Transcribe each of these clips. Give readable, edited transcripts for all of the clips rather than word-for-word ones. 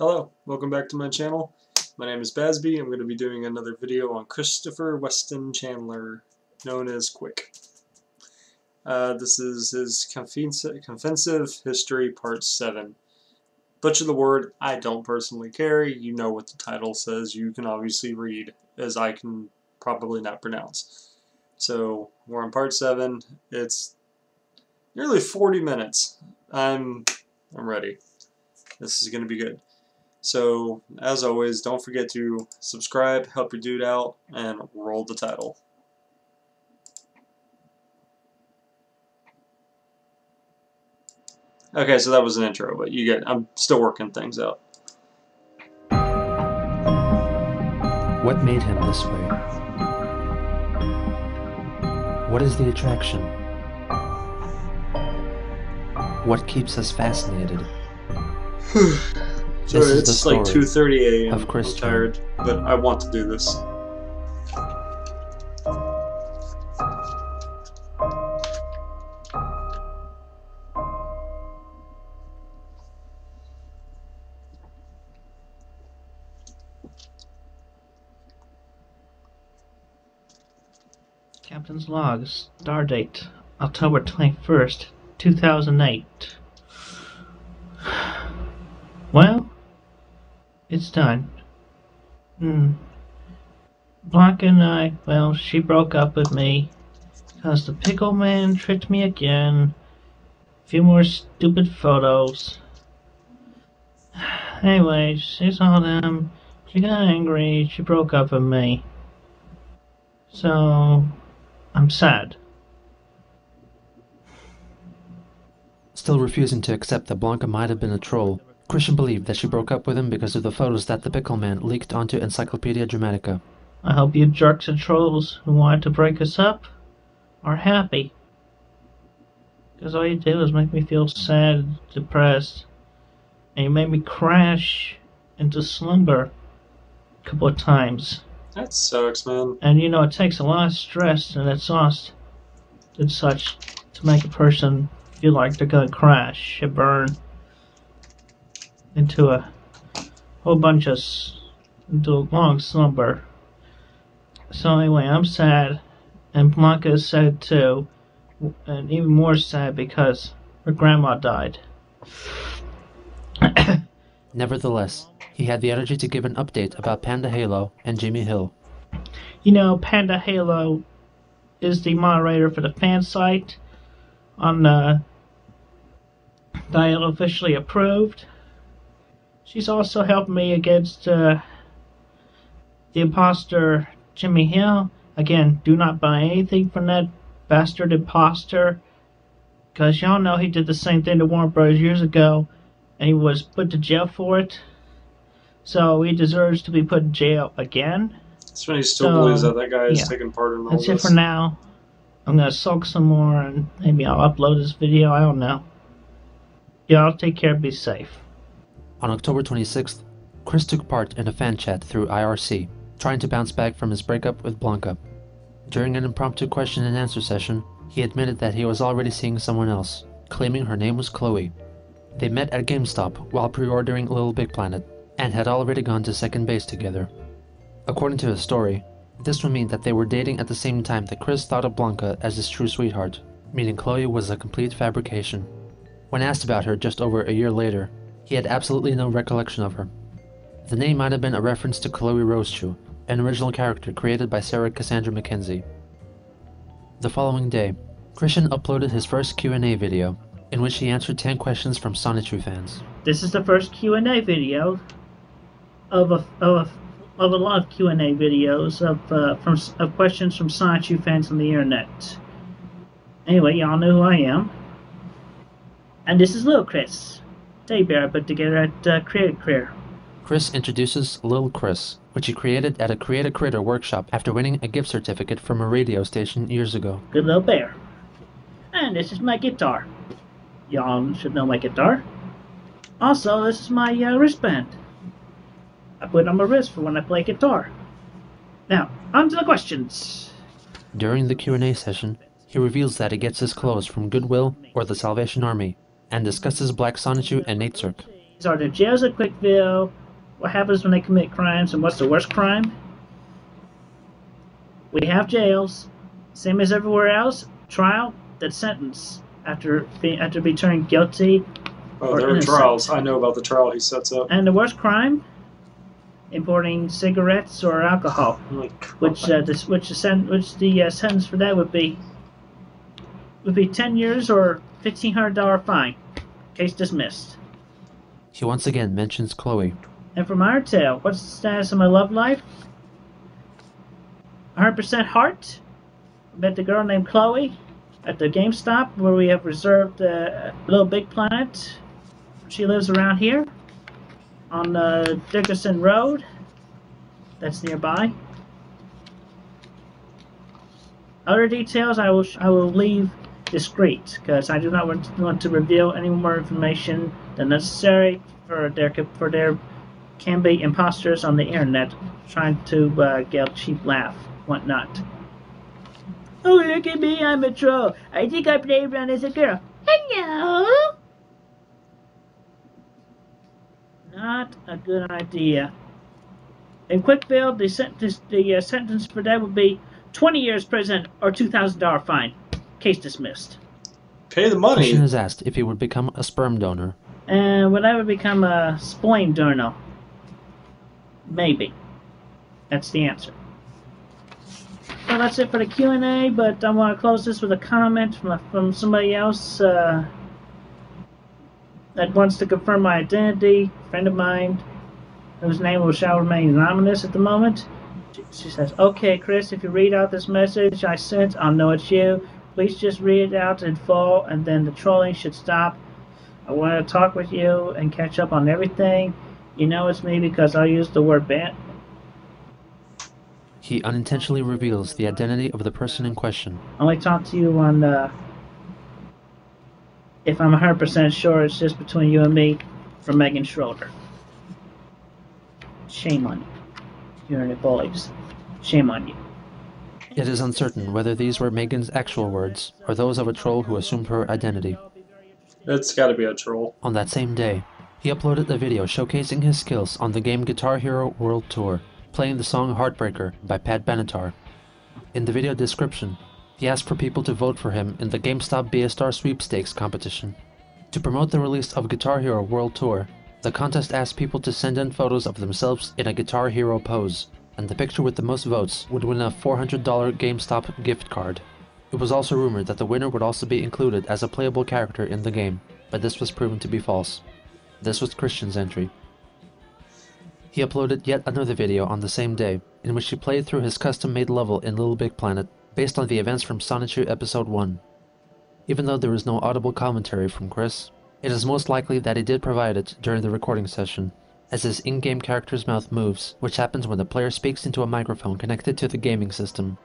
Hello, welcome back to my channel. My name is Bazby. I'm going to be doing another video on Christopher Weston Chandler, known as Quick. This is his Confensive History Part 7. Butcher the word, I don't personally care. You know what the title says. You can obviously read, as I can probably not pronounce. So, we're on Part 7. It's nearly 40 minutes. I'm ready. This is going to be good. So, as always, don't forget to subscribe, help your dude out, and roll the title. Okay, so that was an intro, but I'm still working things out. What made him this way? What is the attraction? What keeps us fascinated? Sorry, it's like 2:30 a.m. Of Chris I'm tired, but I want to do this. Captain's log, stardate, October 21st, 2008. Well, it's done. Blanca and I, well, she broke up with me because the pickle man tricked me again. A few more stupid photos. Anyway, she saw them, she got angry, she broke up with me. So, I'm sad. Still refusing to accept that Blanca might have been a troll, Christian believed that she broke up with him because of the photos that the pickle man leaked onto Encyclopedia Dramatica. I hope you jerks and trolls who wanted to break us up are happy. Because all you did was make me feel sad, depressed, and you made me crash into slumber a couple of times. That sucks, man. And you know, it takes a lot of stress and exhaust and such to make a person feel like they're gonna crash and burn into a whole bunch of into a long slumber. So anyway, I'm sad, and Blanca is sad too, and even more sad because her grandma died. Nevertheless, he had the energy to give an update about Panda Halo and Jimmy Hill. You know, Panda Halo is the moderator for the fan site on that I officially approved. She's also helped me against the imposter Jimmy Hill. Again, do not buy anything from that bastard imposter, because y'all know he did the same thing to Warner Bros. Years ago, and he was put to jail for it. So he deserves to be put in jail again. That's when he still believes that guy is taking part in all this. That's it for now. I'm gonna sulk some more, and maybe I'll upload this video. I don't know. Y'all take care, be safe. On October 26th, Chris took part in a fan chat through IRC, trying to bounce back from his breakup with Blanca. During an impromptu question and answer session, he admitted that he was already seeing someone else, claiming her name was Chloe. They met at GameStop while pre-ordering Little Big Planet, and had already gone to second base together. According to his story, this would mean that they were dating at the same time that Chris thought of Blanca as his true sweetheart, meaning Chloe was a complete fabrication. When asked about her just over a year later, he had absolutely no recollection of her. The name might have been a reference to Chloe Rosechew, an original character created by Sarah Cassandra McKenzie. The following day, Christian uploaded his first Q&A video, in which he answered 10 questions from Sonichu fans. This is the first Q&A video of a lot of Q&A videos of questions from Sonichu fans on the internet. Anyway, y'all know who I am. And this is Lil Chris, teddy bear I put together at Create a Critter. Chris introduces Lil Chris, which he created at a Create a Critter workshop after winning a gift certificate from a radio station years ago. Good little bear. And this is my guitar. Y'all should know my guitar. Also, this is my wristband. I put it on my wrist for when I play guitar. Now, on to the questions. During the Q&A session, he reveals that he gets his clothes from Goodwill or the Salvation Army, and discusses Black Sonichu and Nate Zirk. These are the jails of Quickville, what happens when they commit crimes, and what's the worst crime. We have jails, same as everywhere else. Trial, then sentence after being turned guilty. Oh, there are trials. I know about the trial he sets up. And the worst crime, importing cigarettes or alcohol, which the sentence for that would be 10 years or $1,500 fine. Case dismissed. He once again mentions Chloe. And from our tale, what's the status of my love life? 100% heart. I met the girl named Chloe at the GameStop where we have reserved Little Big Planet. She lives around here on Dickerson Road. That's nearby. Other details I will leave discreet because I do not want to reveal any more information than necessary for there can be imposters on the internet trying to get a cheap laugh, whatnot. Oh, look at me, I'm a troll. I think I play around as a girl. Hello? Not a good idea. In Quickville, the sentence for that would be 20 years prison or $2,000 fine. Case dismissed. Pay the money. Christian is asked if he would become a sperm donor. And would I ever become a spleen donor? Maybe. That's the answer. Well, that's it for the Q&A, but I want to close this with a comment from somebody else that wants to confirm my identity, a friend of mine, whose name shall remain anonymous at the moment. She says, "Okay, Chris, if you read out this message I sent, I'll know it's you. Please just read it out in full, and then the trolling should stop. I want to talk with you and catch up on everything. You know it's me because I'll use the word ban." He unintentionally reveals the identity of the person in question. I only talk to you on if I'm 100% sure it's just between you and me from Megan Schroeder. Shame on you. You're the bullies. Shame on you. It is uncertain whether these were Megan's actual words or those of a troll who assumed her identity. It's gotta be a troll. On that same day, he uploaded a video showcasing his skills on the game Guitar Hero World Tour, playing the song Heartbreaker by Pat Benatar. In the video description, he asked for people to vote for him in the GameStop BStar Sweepstakes competition. To promote the release of Guitar Hero World Tour, the contest asked people to send in photos of themselves in a Guitar Hero pose, and the picture with the most votes would win a $400 GameStop gift card. It was also rumored that the winner would also be included as a playable character in the game, but this was proven to be false. This was Christian's entry. He uploaded yet another video on the same day, in which he played through his custom-made level in Little Big Planet, based on the events from Sonichu Episode 1. Even though there is no audible commentary from Chris, it is most likely that he did provide it during the recording session, as his in-game character's mouth moves, which happens when the player speaks into a microphone connected to the gaming system.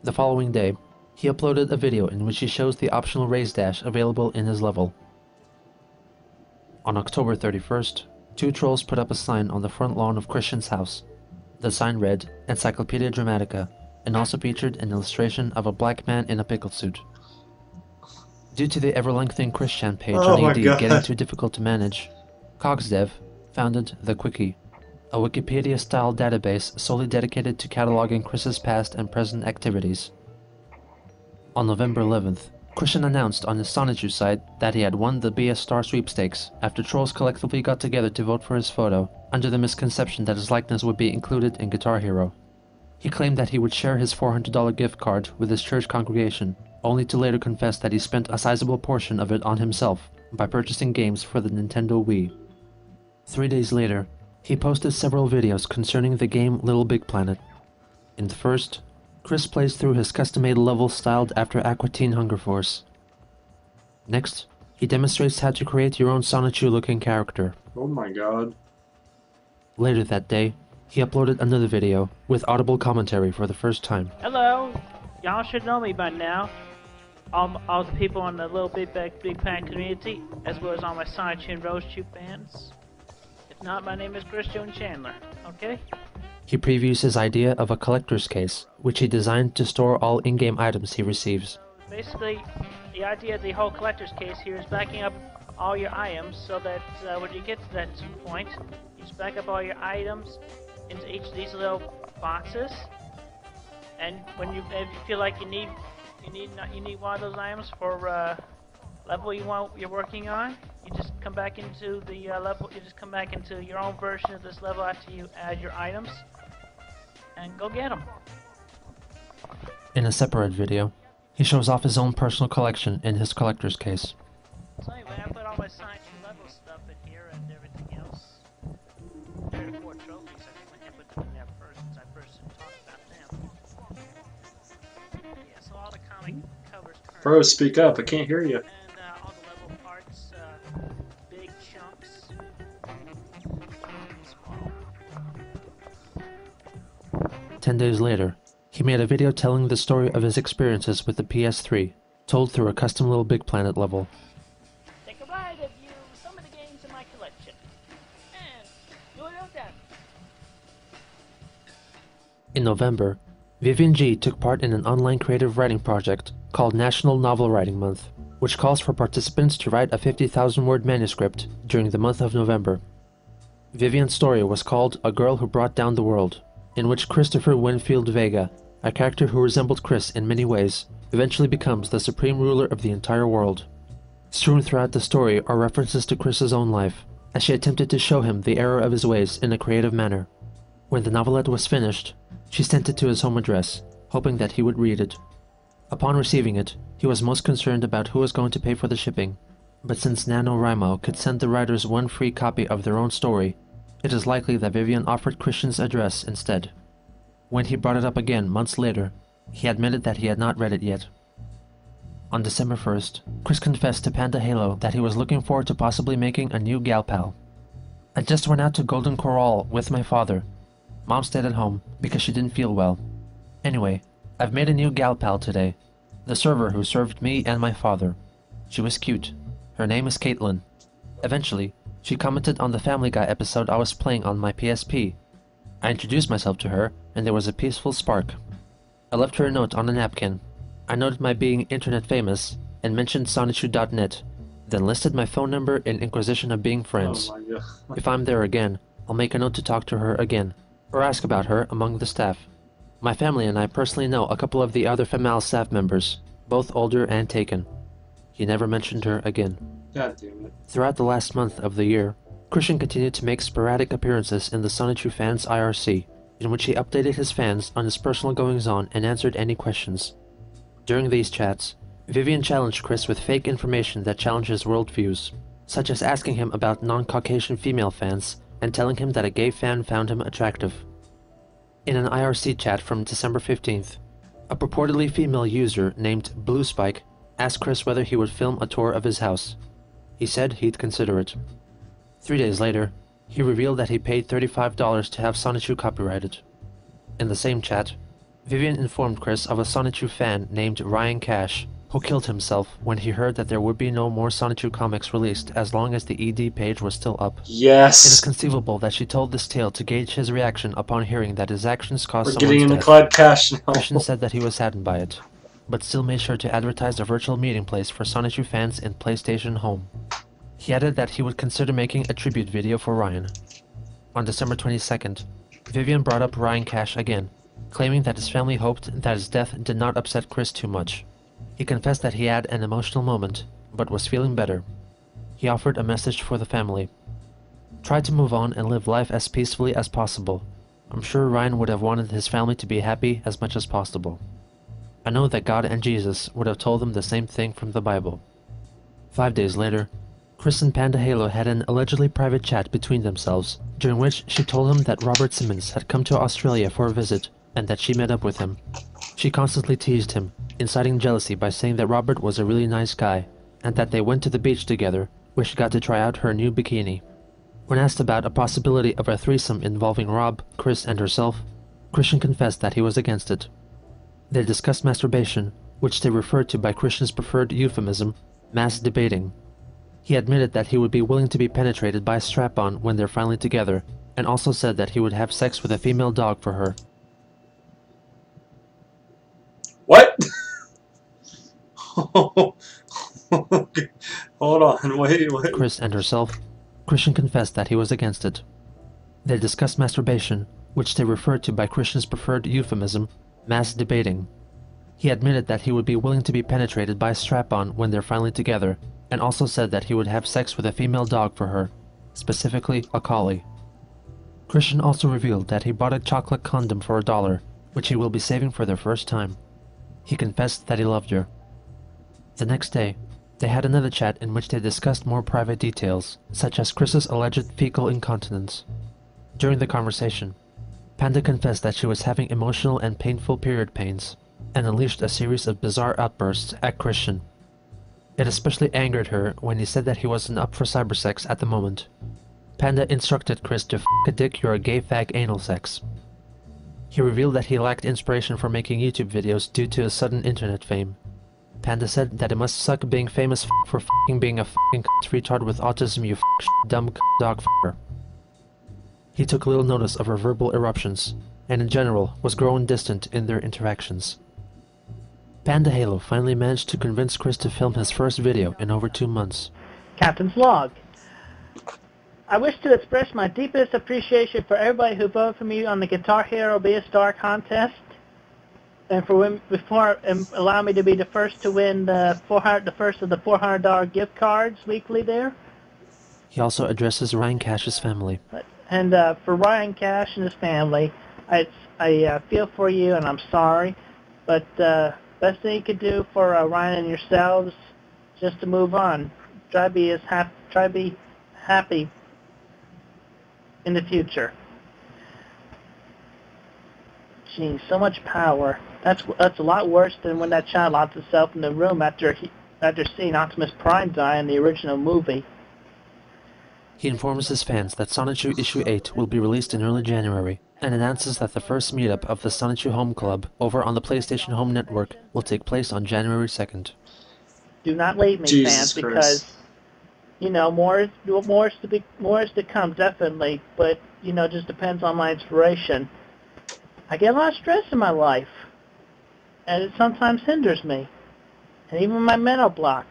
The following day, he uploaded a video in which he shows the optional raise dash available in his level. On October 31st, two trolls put up a sign on the front lawn of Christian's house. The sign read, Encyclopedia Dramatica, and also featured an illustration of a black man in a pickle suit. Due to the ever-lengthening Christian page on AD getting too difficult to manage, CogsDev founded The Quickie, a Wikipedia-style database solely dedicated to cataloging Chris's past and present activities. On November 11th, Christian announced on his Sonichu site that he had won the BStar Sweepstakes after trolls collectively got together to vote for his photo, under the misconception that his likeness would be included in Guitar Hero. He claimed that he would share his $400 gift card with his church congregation, only to later confess that he spent a sizable portion of it on himself by purchasing games for the Nintendo Wii. 3 days later, he posted several videos concerning the game Little Big Planet. In the first, Chris plays through his custom-made level styled after Aqua Teen Hunger Force. Next, he demonstrates how to create your own Sonichu-looking character. Oh my god. Later that day, he uploaded another video with audible commentary for the first time. Hello, y'all should know me by now. All the people in the Little Big Planet community, as well as all my Sonichu and Rosechu fans. If not, my name is Christian Chandler, okay? He previews his idea of a collector's case, which he designed to store all in-game items he receives. Basically, the idea of the whole collector's case here is backing up all your items so that when you get to that point, you just back up all your items into each of these little boxes. And when if you feel like you need one of those items for level you're working on, you just come back into the level. You just come back into your own version of this level after you add your items, and go get them. In a separate video, he shows off his own personal collection in his collector's case. So anyway, I put all my science level stuff in here and everything else. There are 4 trophies. I think I put them in there first since I first talked about them. Yeah, so all the comic covers. Bro, speak up. I can't hear you. And all the level parts, big chunks. Small. 10 days later, he made a video telling the story of his experiences with the PS3, told through a custom little Big Planet level. Take a ride of you some of the games in my collection. And do it on that. In November, Vivian G took part in an online creative writing project called National Novel Writing Month, which calls for participants to write a 50,000-word manuscript during the month of November. Vivian's story was called A Girl Who Brought Down the World, in which Christopher Winfield Vega, a character who resembled Chris in many ways, eventually becomes the supreme ruler of the entire world. Strewn throughout the story are references to Chris's own life, as she attempted to show him the error of his ways in a creative manner. When the novelette was finished, she sent it to his home address, hoping that he would read it. Upon receiving it, he was most concerned about who was going to pay for the shipping, but since NaNoWriMo could send the writers one free copy of their own story, it is likely that Vivian offered Christian's address instead. When he brought it up again months later, he admitted that he had not read it yet. On December 1st, Chris confessed to Panda Halo that he was looking forward to possibly making a new gal pal. I just went out to Golden Corral with my father. Mom stayed at home because she didn't feel well. Anyway, I've made a new gal pal today. The server who served me and my father. She was cute. Her name is Caitlin. Eventually, she commented on the Family Guy episode I was playing on my PSP. I introduced myself to her, and there was a peaceful spark. I left her a note on a napkin. I noted my being internet famous, and mentioned Sonichu.net, then listed my phone number in inquisition of being friends. Oh my God. If I'm there again, I'll make a note to talk to her again, or ask about her among the staff. My family and I personally know a couple of the other Femal staff members, both older and taken. He never mentioned her again. God damn it. Throughout the last month of the year, Christian continued to make sporadic appearances in the Sonichu Fans IRC, in which he updated his fans on his personal goings-on and answered any questions. During these chats, Vivian challenged Chris with fake information that challenged his worldviews, such as asking him about non-Caucasian female fans and telling him that a gay fan found him attractive. In an IRC chat from December 15th, a purportedly female user named Blue Spike asked Chris whether he would film a tour of his house. He said he'd consider it. 3 days later, he revealed that he paid $35 to have Sonichu copyrighted. In the same chat, Vivian informed Chris of a Sonichu fan named Ryan Cash, who killed himself when he heard that there would be no more Sonichu comics released as long as the ED page was still up. It is Yes. conceivable that she told this tale to gauge his reaction upon hearing that his actions caused We're getting someone's into death. Clyde Cash now. Christian said that he was saddened by it, but still made sure to advertise a virtual meeting place for Sonichu fans in PlayStation Home. He added that he would consider making a tribute video for Ryan. On December 22nd, Vivian brought up Ryan Cash again, claiming that his family hoped that his death did not upset Chris too much. He confessed that he had an emotional moment, but was feeling better. He offered a message for the family. Try to move on and live life as peacefully as possible. I'm sure Ryan would have wanted his family to be happy as much as possible. I know that God and Jesus would have told them the same thing from the Bible. 5 days later, Chris and Panda Halo had an allegedly private chat between themselves, during which she told him that Robert Simmons had come to Australia for a visit, and that she met up with him. She constantly teased him, inciting jealousy by saying that Robert was a really nice guy, and that they went to the beach together, where she got to try out her new bikini. When asked about a possibility of a threesome involving Rob, Chris, and herself, Christian confessed that he was against it. They discussed masturbation, which they referred to by Christian's preferred euphemism, mass debating. He admitted that he would be willing to be penetrated by a strap-on when they're finally together, and also said that he would have sex with a female dog for her. What? Okay. Hold on, wait. Chris and herself, Christian confessed that he was against it. They discussed masturbation, which they referred to by Christian's preferred euphemism, mass debating. He admitted that he would be willing to be penetrated by a strap-on when they're finally together, and also said that he would have sex with a female dog for her, specifically a collie. Christian also revealed that he bought a chocolate condom for $1, which he will be saving for their first time. He confessed that he loved her. The next day, they had another chat in which they discussed more private details, such as Chris's alleged fecal incontinence. During the conversation, Panda confessed that she was having emotional and painful period pains, and unleashed a series of bizarre outbursts at Christian. It especially angered her when he said that he wasn't up for cybersex at the moment. Panda instructed Chris to f*** a dick you're a gay fag anal sex. He revealed that he lacked inspiration for making YouTube videos due to his sudden internet fame. Panda said that it must suck being famous for f***ing being a f***ing retard with autism, you dumb dog f***er. He took little notice of her verbal eruptions, and in general was growing distant in their interactions. Panda Halo finally managed to convince Chris to film his first video in over 2 months. Captain's log. I wish to express my deepest appreciation for everybody who voted for me on the Guitar Hero Be a Star contest, and for allowing me to be the first to win the first of the $400 gift cards weekly there. He also addresses Ryan Cash's family. And for Ryan Cash and his family, I feel for you, and I'm sorry, but best thing you could do for Ryan and yourselves, just to move on. Try to be happy in the future. Gee, so much power. That's a lot worse than when that child locked himself in the room after seeing Optimus Prime die in the original movie. He informs his fans that Sonichu Issue 8 will be released in early January, and announces that the first meetup of the Sonichu Home Club over on the PlayStation Home Network will take place on January 2nd. Do not leave me, fans, because more is to come, definitely, but just depends on my inspiration. I get a lot of stress in my life, and it sometimes hinders me, and even my mental block.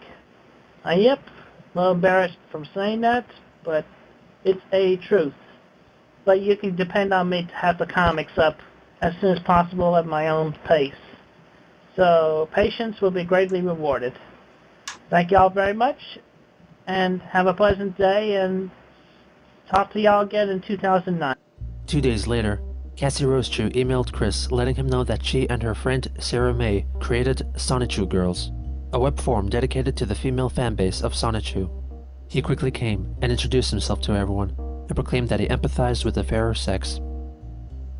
Yep, I'm a little embarrassed from saying that, but it's a truth. But you can depend on me to have the comics up as soon as possible at my own pace. So patience will be greatly rewarded. Thank y'all very much, and have a pleasant day, and talk to y'all again in 2009. 2 days later, Cassie Rosechew emailed Chris letting him know that she and her friend Sarah May created Sonichu Girls, a web forum dedicated to the female fanbase of Sonichu. He quickly came and introduced himself to everyone, and proclaimed that he empathized with the fairer sex.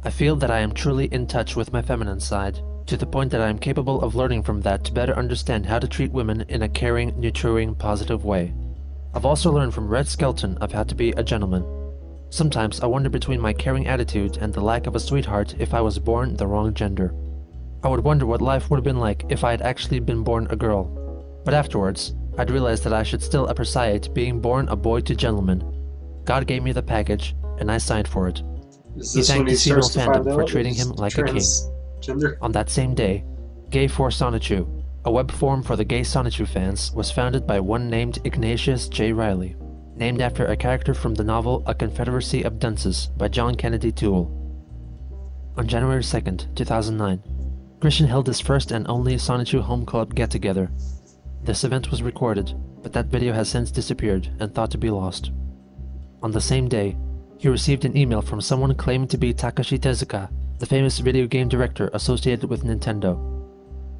I feel that I am truly in touch with my feminine side, to the point that I am capable of learning from that to better understand how to treat women in a caring, nurturing, positive way. I've also learned from Red Skelton of how to be a gentleman. Sometimes I wonder between my caring attitude and the lack of a sweetheart if I was born the wrong gender. I would wonder what life would have been like if I had actually been born a girl. But afterwards, I'd realized that I should still appreciate being born a boy to gentleman. God gave me the package, and I signed for it. He thanked the female fandom for treating him like a king. On that same day, Gay for Sonichu, a web forum for the gay Sonichu fans, was founded by one named Ignatius J. Riley, named after a character from the novel A Confederacy of Dunces by John Kennedy Toole. On January 2nd, 2009, Christian held his first and only Sonichu Home Club get-together. This event was recorded, but that video has since disappeared and thought to be lost. On the same day, he received an email from someone claiming to be Takashi Tezuka, the famous video game director associated with Nintendo.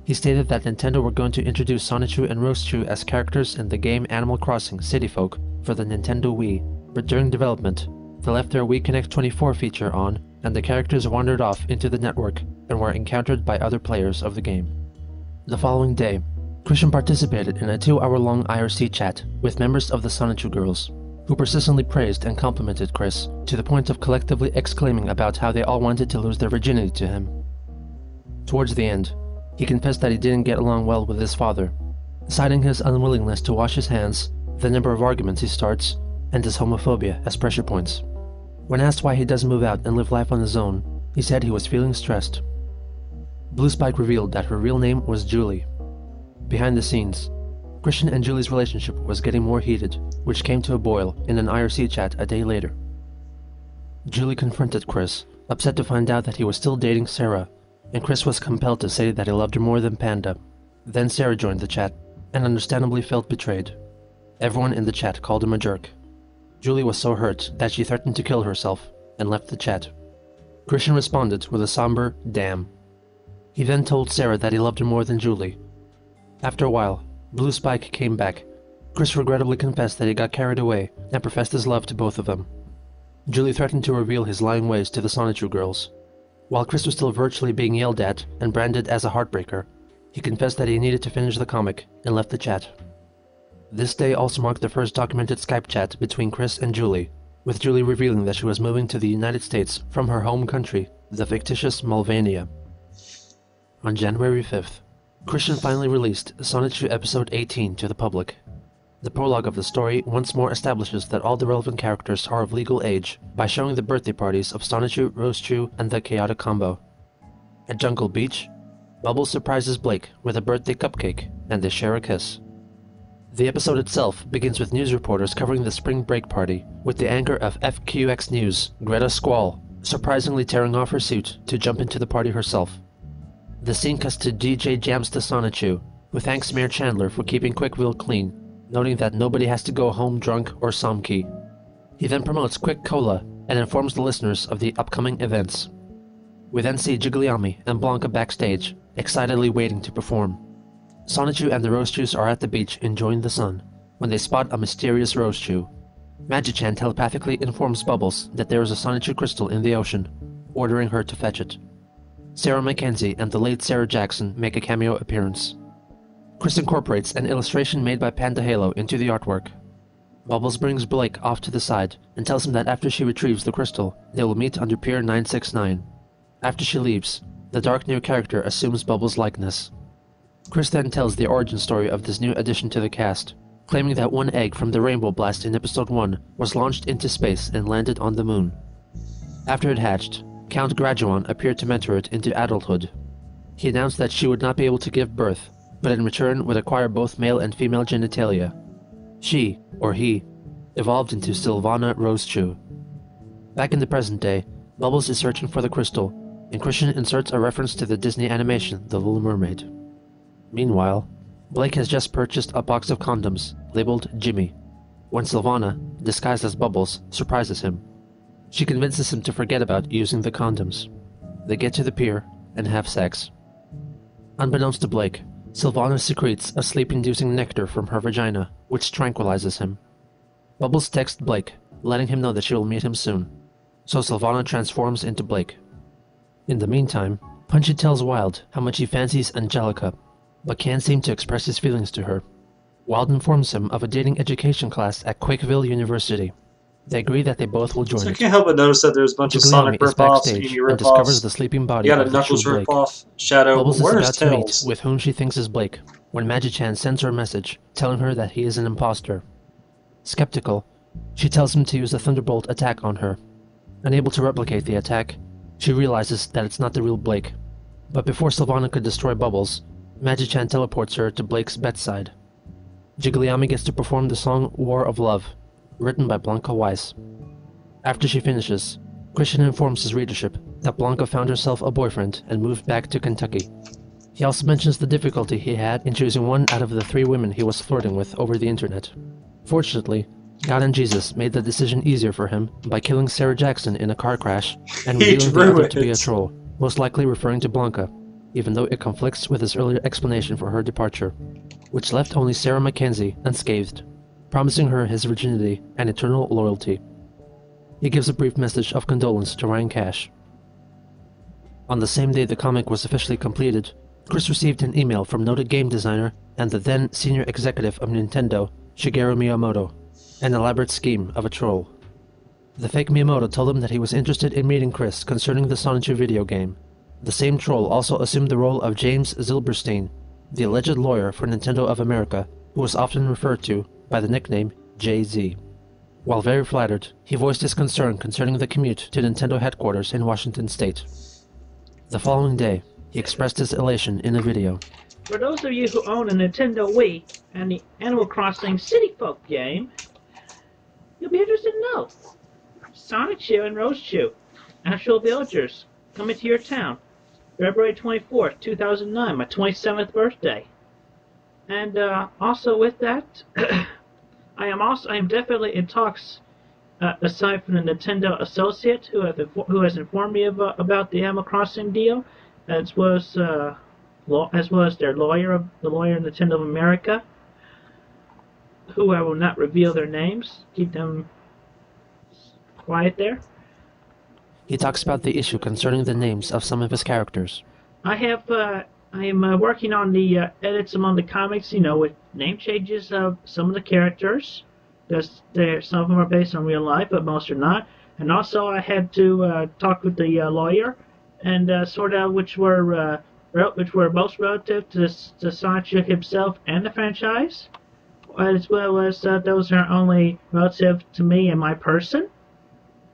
He stated that Nintendo were going to introduce Sonichu and Rosechew as characters in the game Animal Crossing City Folk for the Nintendo Wii, but during development, they left their Wii Connect 24 feature on, and the characters wandered off into the network and were encountered by other players of the game. The following day, Christian participated in a 2-hour-long IRC chat with members of the Sonichu Girls, who persistently praised and complimented Chris, to the point of collectively exclaiming about how they all wanted to lose their virginity to him. Towards the end, he confessed that he didn't get along well with his father, citing his unwillingness to wash his hands, the number of arguments he starts, and his homophobia as pressure points. When asked why he doesn't move out and live life on his own, he said he was feeling stressed. Blue Spike revealed that her real name was Julie. Behind the scenes, Christian and Julie's relationship was getting more heated, which came to a boil in an IRC chat a day later. Julie confronted Chris, upset to find out that he was still dating Sarah, and Chris was compelled to say that he loved her more than Panda. Then Sarah joined the chat, and understandably felt betrayed. Everyone in the chat called him a jerk. Julie was so hurt that she threatened to kill herself, and left the chat. Christian responded with a somber "damn." He then told Sarah that he loved her more than Julie. After a while, Blue Spike came back. Chris regrettably confessed that he got carried away, and professed his love to both of them. Julie threatened to reveal his lying ways to the Sonichu girls. While Chris was still virtually being yelled at and branded as a heartbreaker, he confessed that he needed to finish the comic and left the chat. This day also marked the first documented Skype chat between Chris and Julie, with Julie revealing that she was moving to the United States from her home country, the fictitious Malvania. On January 5th, Christian finally released Sonichu Episode 18 to the public. The prologue of the story once more establishes that all the relevant characters are of legal age by showing the birthday parties of Sonichu, Rosechu, and the Chaotic Combo. At Jungle Beach, Bubbles surprises Blake with a birthday cupcake, and they share a kiss. The episode itself begins with news reporters covering the spring break party, with the anchor of FQX News, Greta Squall, surprisingly tearing off her suit to jump into the party herself. The scene cuts to DJ Jams to Sonichu, who thanks Mayor Chandler for keeping Quickville clean, noting that nobody has to go home drunk or somkey. He then promotes Quick Cola and informs the listeners of the upcoming events. We then see Jigglyami and Blanca backstage, excitedly waiting to perform. Sonichu and the Rosechus are at the beach enjoying the sun, when they spot a mysterious Rosechu. Magichan telepathically informs Bubbles that there is a Sonichu crystal in the ocean, ordering her to fetch it. Sarah Mackenzie and the late Sarah Jackson make a cameo appearance. Chris incorporates an illustration made by Panda Halo into the artwork. Bubbles brings Blake off to the side and tells him that after she retrieves the crystal, they will meet under Pier 969. After she leaves, the dark new character assumes Bubbles' likeness. Chris then tells the origin story of this new addition to the cast, claiming that one egg from the Rainbow Blast in Episode 1 was launched into space and landed on the moon. After it hatched, Count Graduan appeared to mentor it into adulthood. He announced that she would not be able to give birth, but in return would acquire both male and female genitalia. She, or he, evolved into Sylvana Rosechu. Back in the present day, Bubbles is searching for the crystal, and Christian inserts a reference to the Disney animation The Little Mermaid. Meanwhile, Blake has just purchased a box of condoms, labeled Jimmy, when Sylvana, disguised as Bubbles, surprises him. She convinces him to forget about using the condoms. They get to the pier and have sex. Unbeknownst to Blake, Sylvana secretes a sleep-inducing nectar from her vagina, which tranquilizes him. Bubbles texts Blake, letting him know that she will meet him soon, so Sylvana transforms into Blake. In the meantime, Punchy tells Wild how much he fancies Angelica, but can't seem to express his feelings to her. Wild informs him of a dating education class at Quickville University. They agree that they both will join So I it. can't help but notice that there's a bunch of Sonic ripoffs, Eevee and discovers ripoffs. the sleeping body You got of a the Knuckles true Blake. ripoff, Shadow. Bubbles is Where's about to meet Tails? with whom she thinks is Blake, when Magichan sends her a message, telling her that he is an imposter. Skeptical, she tells him to use a Thunderbolt attack on her. Unable to replicate the attack, she realizes that it's not the real Blake. But before Sylvana could destroy Bubbles, Magichan teleports her to Blake's bedside. Jigglyami gets to perform the song War of Love, written by Blanca Weiss. After she finishes, Christian informs his readership that Blanca found herself a boyfriend and moved back to Kentucky. He also mentions the difficulty he had in choosing one out of the 3 women he was flirting with over the internet. Fortunately, God and Jesus made the decision easier for him by killing Sarah Jackson in a car crash and revealing the other to be a troll, most likely referring to Blanca, even though it conflicts with his earlier explanation for her departure, which left only Sarah Mackenzie unscathed, promising her his virginity and eternal loyalty. He gives a brief message of condolence to Ryan Cash. On the same day the comic was officially completed, Chris received an email from noted game designer and the then senior executive of Nintendo, Shigeru Miyamoto, an elaborate scheme of a troll. The fake Miyamoto told him that he was interested in meeting Chris concerning the Sonichu video game. The same troll also assumed the role of James Zilberstein, the alleged lawyer for Nintendo of America, who was often referred to by the nickname Jay-Z. While very flattered, he voiced his concern concerning the commute to Nintendo headquarters in Washington state. The following day, he expressed his elation in a video. For those of you who own a Nintendo Wii and the Animal Crossing City Folk game, you'll be interested to know. Sonichu and Rosechu, actual villagers, coming to your town, February 24th, 2009, my 27th birthday. And also with that, I am definitely in talks. Aside from the Nintendo associate who has informed me about the Animal Crossing deal, as well as their lawyer, the lawyer in Nintendo of America, who I will not reveal their names, keep them quiet there. He talks about the issue concerning the names of some of his characters. I am working on the edits among the comics, with name changes of some of the characters. Some of them are based on real life, but most are not. And also, I had to talk with the lawyer and sort out which were most relative to Sonichu himself and the franchise, as well as those that are only relative to me and my person,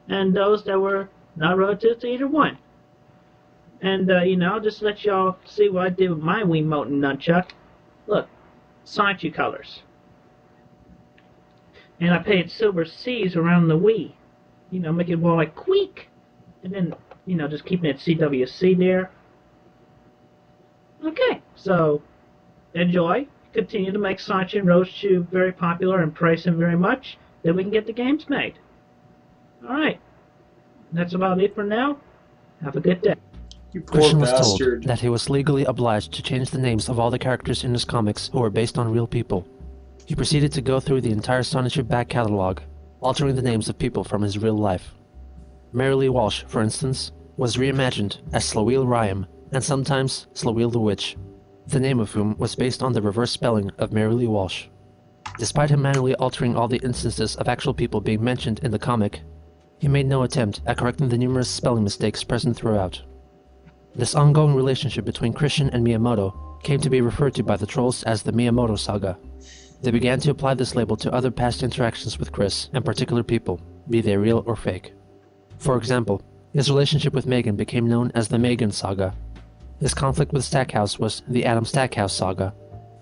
and those that were not relative to either one. And I'll just let y'all see what I did with my Wiimote and nunchuck. Look, Sonichu colors. And I painted silver C's around the Wii. Make it more like Queek. And then, just keeping it CWC there. Okay, so enjoy. Continue to make Sonichu and Rosechu very popular and praise him very much. Then we can get the games made. Alright. That's about it for now. Have a good day. You poor Christian was bastard. told that he was legally obliged to change the names of all the characters in his comics who were based on real people. He proceeded to go through the entire Sonichu back catalog, altering the names of people from his real life. Mary Lee Walsh, for instance, was reimagined as Sloweel Rhyme, and sometimes Sloweel the Witch, the name of whom was based on the reverse spelling of Mary Lee Walsh. Despite him manually altering all the instances of actual people being mentioned in the comic, he made no attempt at correcting the numerous spelling mistakes present throughout. This ongoing relationship between Christian and Miyamoto came to be referred to by the trolls as the Miyamoto Saga. They began to apply this label to other past interactions with Chris and particular people, be they real or fake. For example, his relationship with Megan became known as the Megan Saga. His conflict with Stackhouse was the Adam Stackhouse Saga,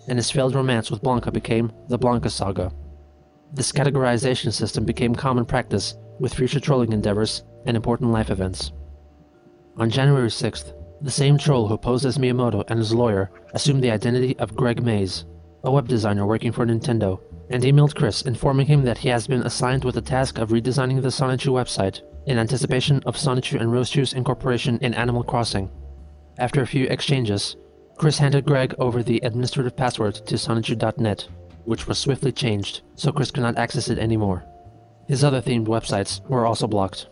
and his failed romance with Blanca became the Blanca Saga. This categorization system became common practice with future trolling endeavors and important life events. On January 6th, the same troll who posed as Miyamoto and his lawyer assumed the identity of Greg Mays, a web designer working for Nintendo, and emailed Chris informing him that he has been assigned with the task of redesigning the Sonichu website in anticipation of Sonichu and Rosechu's incorporation in Animal Crossing. After a few exchanges, Chris handed Greg over the administrative password to Sonichu.net, which was swiftly changed so Chris could not access it anymore. His other themed websites were also blocked.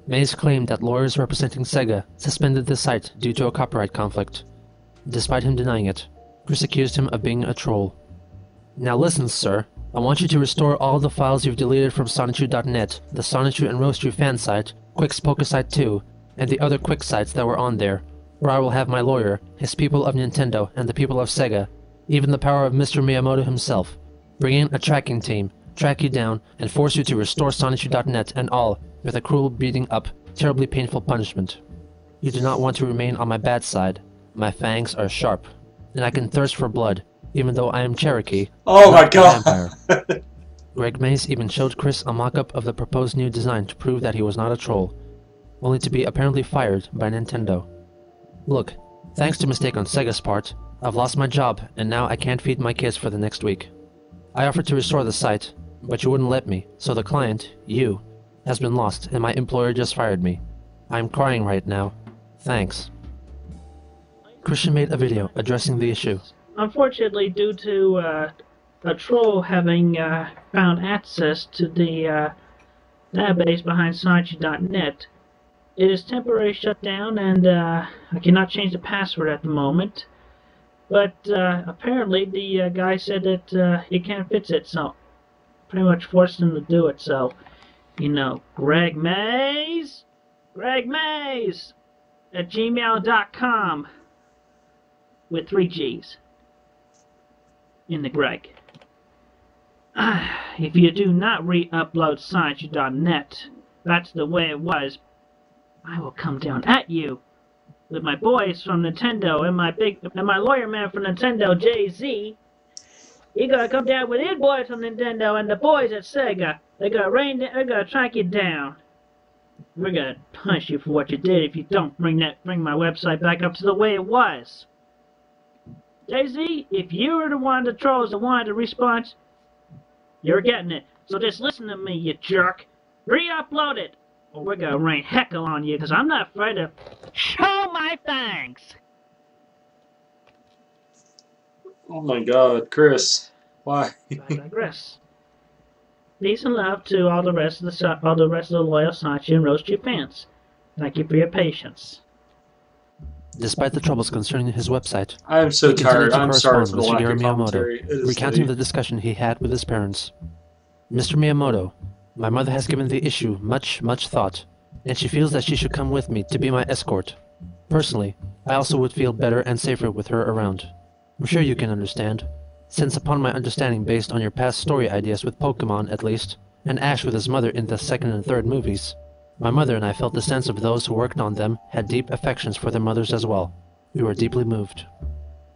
Mays claimed that lawyers representing Sega suspended the site due to a copyright conflict. Despite him denying it, Chris accused him of being a troll. Now listen, sir. I want you to restore all the files you've deleted from Sonichu.net, the Sonichu and Rosechu fan site, Quick's Pokesite 2, and the other Quick sites that were on there, or I will have my lawyer, his people of Nintendo, and the people of Sega, even the power of Mr. Miyamoto himself, bring in a tracking team, track you down, and force you to restore Sonichu.net and all, with a cruel beating up, terribly painful punishment. You do not want to remain on my bad side. My fangs are sharp, and I can thirst for blood, even though I am Cherokee. Oh my god! Vampire. Greg Mays even showed Chris a mock-up of the proposed new design to prove that he was not a troll, only to be apparently fired by Nintendo. Look, thanks to a mistake on Sega's part, I've lost my job and now I can't feed my kids for the next week. I offered to restore the site, but you wouldn't let me, so the client, you, has been lost and my employer just fired me. I'm crying right now. Thanks. Christian made a video addressing the issue. Unfortunately, due to a troll having found access to the database behind Sonichu.net, it is temporarily shut down and I cannot change the password at the moment. But apparently the guy said that he can't fix it, so pretty much forced him to do it. So, Greg Mays at gmail.com with 3 G's in the Greg. If you do not re-upload Sonichu.net, that's the way it was, I will come down at you with my boys from Nintendo and my lawyer man from Nintendo, Jay-Z. You gotta come down with his boys from Nintendo and the boys at Sega. They're gonna track you down. We're gonna punish you for what you did if you don't bring my website back up to the way it was. Jay-Z, if you were the one that trolls that wanted a response, you're getting it. So just listen to me, you jerk. Re-upload it, or we're gonna rain heckle on you, because I'm not afraid to show my fangs. Oh my God, Chris, why? I digress. Peace and love to all the rest of the loyal Sanchi and Roastu fans. Thank you for your patience. Despite the troubles concerning his website, I am so he continued tired. to I'm sorry correspond for the with lack Shigeru of commentary. Miyamoto, recounting the discussion he had with his parents. Mr. Miyamoto, my mother has given the issue much thought, and she feels that she should come with me to be my escort. Personally, I also would feel better and safer with her around. I'm sure you can understand, since upon my understanding based on your past story ideas with Pokemon at least, and Ash with his mother in the second and third movies, my mother and I felt the sense of those who worked on them had deep affections for their mothers as well. We were deeply moved.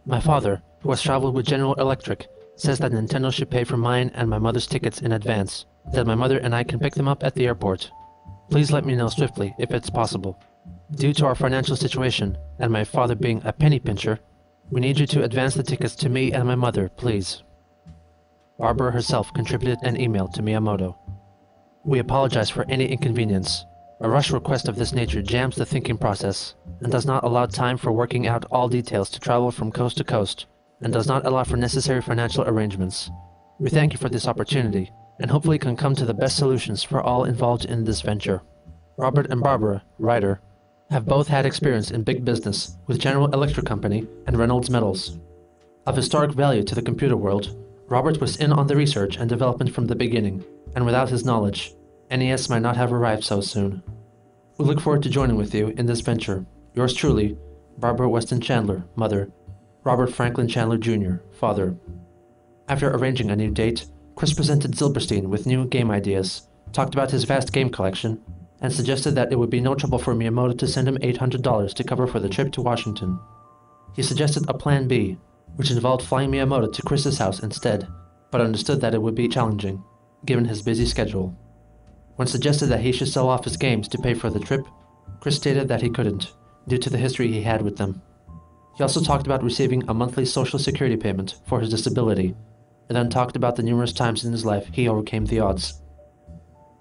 My father, who has traveled with General Electric, says that Nintendo should pay for mine and my mother's tickets in advance, that my mother and I can pick them up at the airport. Please let me know swiftly if it's possible. Due to our financial situation, and my father being a penny pincher, we need you to advance the tickets to me and my mother, please. Barbara herself contributed an email to Miyamoto. We apologize for any inconvenience. A rush request of this nature jams the thinking process, and does not allow time for working out all details to travel from coast to coast, and does not allow for necessary financial arrangements. We thank you for this opportunity, and hopefully can come to the best solutions for all involved in this venture. Robert and Barbara, writer, have both had experience in big business with General Electric Company and Reynolds Metals. Of historic value to the computer world, Robert was in on the research and development from the beginning, and without his knowledge, NES might not have arrived so soon. We look forward to joining with you in this venture. Yours truly, Barbara Weston Chandler, Mother. Robert Franklin Chandler Jr., Father. After arranging a new date, Chris presented Zilberstein with new game ideas, talked about his vast game collection, and suggested that it would be no trouble for Miyamoto to send him $800 to cover for the trip to Washington. He suggested a plan B, which involved flying Miyamoto to Chris's house instead, but understood that it would be challenging, given his busy schedule. When suggested that he should sell off his games to pay for the trip, Chris stated that he couldn't, due to the history he had with them. He also talked about receiving a monthly Social Security payment for his disability, and then talked about the numerous times in his life he overcame the odds.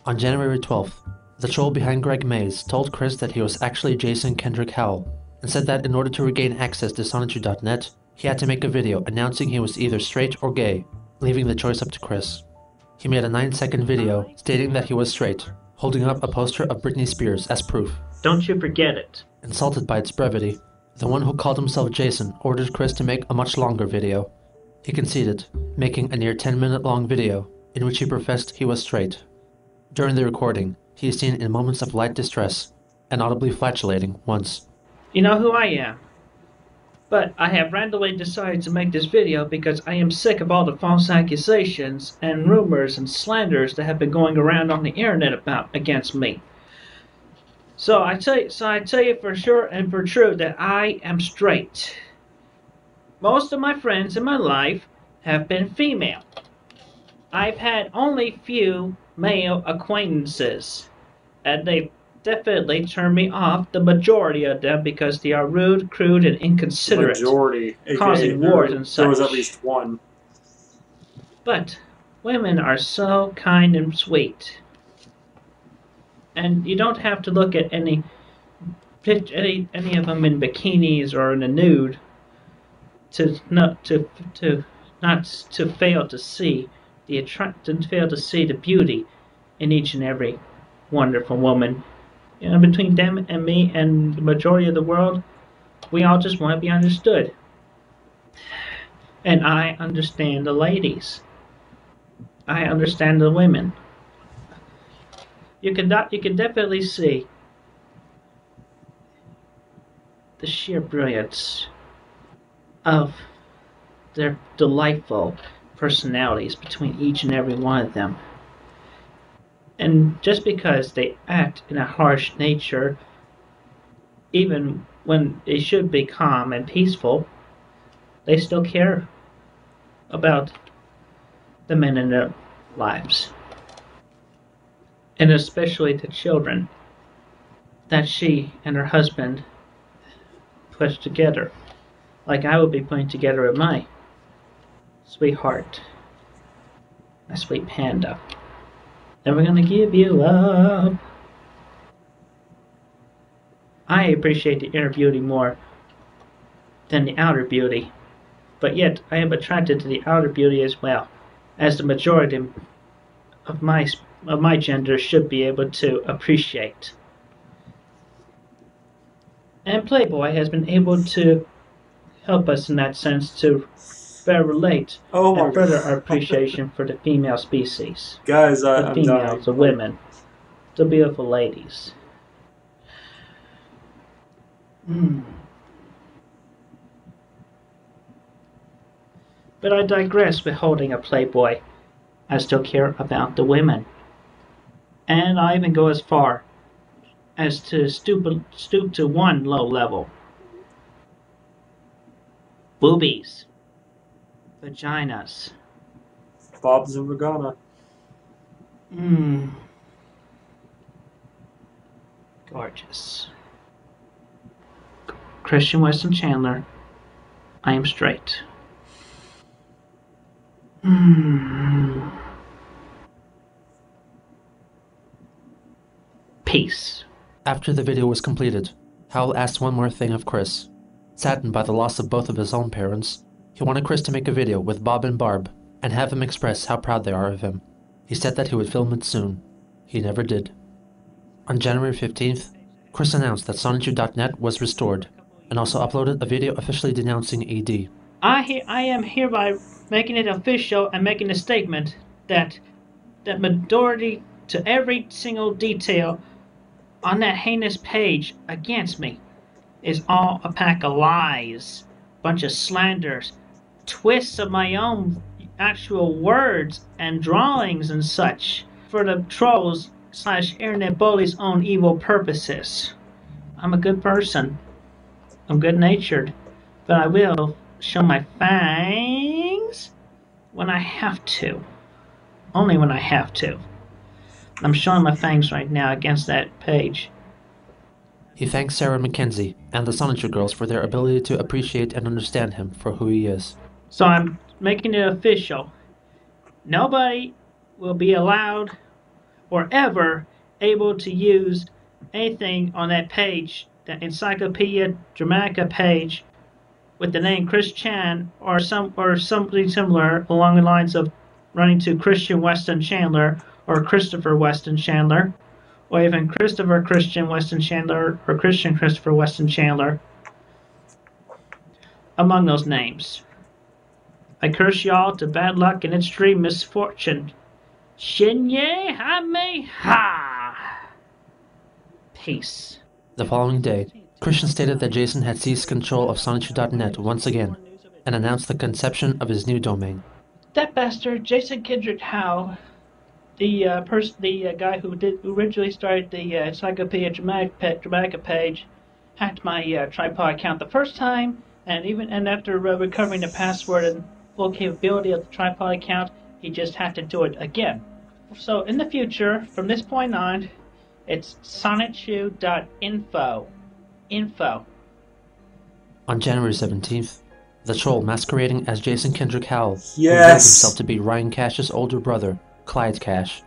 On January 12th, the troll behind Greg Mays told Chris that he was actually Jason Kendrick Howell, and said that in order to regain access to Sonichu.net, he had to make a video announcing he was either straight or gay, leaving the choice up to Chris. He made a 9-second video stating that he was straight, holding up a poster of Britney Spears as proof. Don't you forget it. Insulted by its brevity, the one who called himself Jason ordered Chris to make a much longer video. He conceded, making a near 10-minute long video in which he professed he was straight. During the recording, he is seen in moments of light distress, and audibly flatulating once. You know who I am. But I have randomly decided to make this video because I am sick of all the false accusations and rumors and slanders that have been going around on the internet against me. So I tell you for sure and for true that I am straight. Most of my friends in my life have been female. I've had only few male acquaintances, and they definitely turned me off, the majority of them, because they are rude, crude, and inconsiderate, Majority, causing wars and such. There was at least one. But women are so kind and sweet, and you don't have to look at any of them in bikinis or in a nude to fail to see the beauty in each and every wonderful woman. You know, between them and me and the majority of the world, we all just want to be understood. And I understand the ladies. I understand the women. You can definitely see the sheer brilliance of their delightful personalities between each and every one of them. And just because they act in a harsh nature even when it should be calm and peaceful, they still care about the men in their lives. And especially the children that she and her husband put together. Like I would be putting together with my sweetheart, my sweet panda. Never gonna give you up. I appreciate the inner beauty more than the outer beauty, but yet I am attracted to the outer beauty as well, as the majority of my gender should be able to appreciate. And Playboy has been able to help us in that sense to better relate and further our appreciation for the female species. Guys, the females, the women, the beautiful ladies. But I digress with holding a Playboy. I still care about the women. And I even go as far as to stoop to one low level. Boobies. Vaginas. Bob's and Vagana. Gorgeous. Christian Weston Chandler. I am straight. Peace. After the video was completed, Howell asked one more thing of Chris. Saddened by the loss of both of his own parents, he wanted Chris to make a video with Bob and Barb and have him express how proud they are of him. He said that he would film it soon. He never did. On January 15th, Chris announced that Sonichu.net was restored and also uploaded a video officially denouncing ED. I am hereby making it official and making a statement that majority to every single detail on that heinous page against me is all a pack of lies, bunch of slanders, twists of my own actual words and drawings and such for the trolls / internet bullies' own evil purposes. I'm a good person. I'm good-natured, but I will show my fangs when I have to. Only when I have to. I'm showing my fangs right now against that page. He thanks Sarah Mackenzie and the Sonichu girls for their ability to appreciate and understand him for who he is. So I'm making it official. Nobody will be allowed or ever able to use anything on that page, that Encyclopedia Dramatica page, with the name Chris Chan or something similar along the lines of running to Christian Weston Chandler or Christopher Weston Chandler, or even Christopher Christian Weston Chandler or Christian Christopher Weston Chandler, among those names. I curse y'all to bad luck and extreme misfortune. Shinye Hame Ha! Peace. The following day, Christian stated that Jason had seized control of Sonichu.net once again and announced the conception of his new domain. That bastard, Jason Kendrick Howe, the guy who originally started the Encyclopedia Dramatica page, hacked my tripod account the first time, and after recovering the password and full capability of the tripod account, he just had to do it again. So in the future, from this point on, it's sonichu.info. Info. On January 17th, the troll masquerading as Jason Kendrick Howell revealed himself to be Ryan Cash's older brother, Clyde Cash.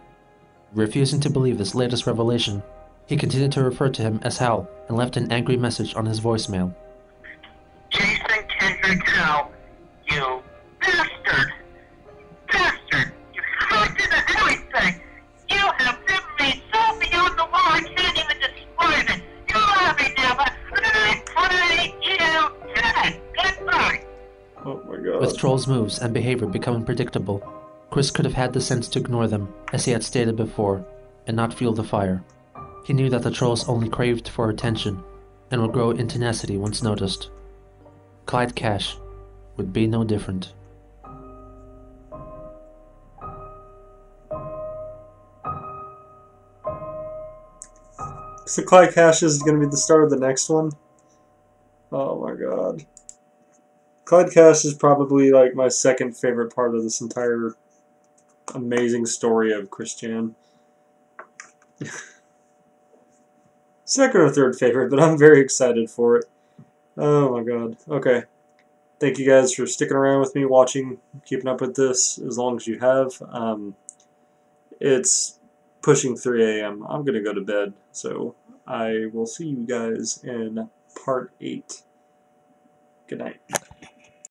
Refusing to believe this latest revelation, he continued to refer to him as Hal and left an angry message on his voicemail. Jason Kendrick Howell, you bastard! Bastard! You hacked into everything! You have driven me so beyond the wall I can't even describe it! You have me now, but I pray you dead! Goodbye! Oh my god. With Troll's moves and behavior becoming predictable, Chris could have had the sense to ignore them, as he had stated before, and not fuel the fire. He knew that the trolls only craved for attention, and would grow in tenacity once noticed. Clyde Cash would be no different. So Clyde Cash is going to be the start of the next one. Oh my god. Clyde Cash is probably like my second favorite part of this entire amazing story of Chris Chan. Second or third favorite, but I'm very excited for it. Oh my god. Okay. Thank you guys for sticking around with me, watching, keeping up with this as long as you have. It's pushing 3 a.m. I'm going to go to bed, so I will see you guys in part 8. Good night.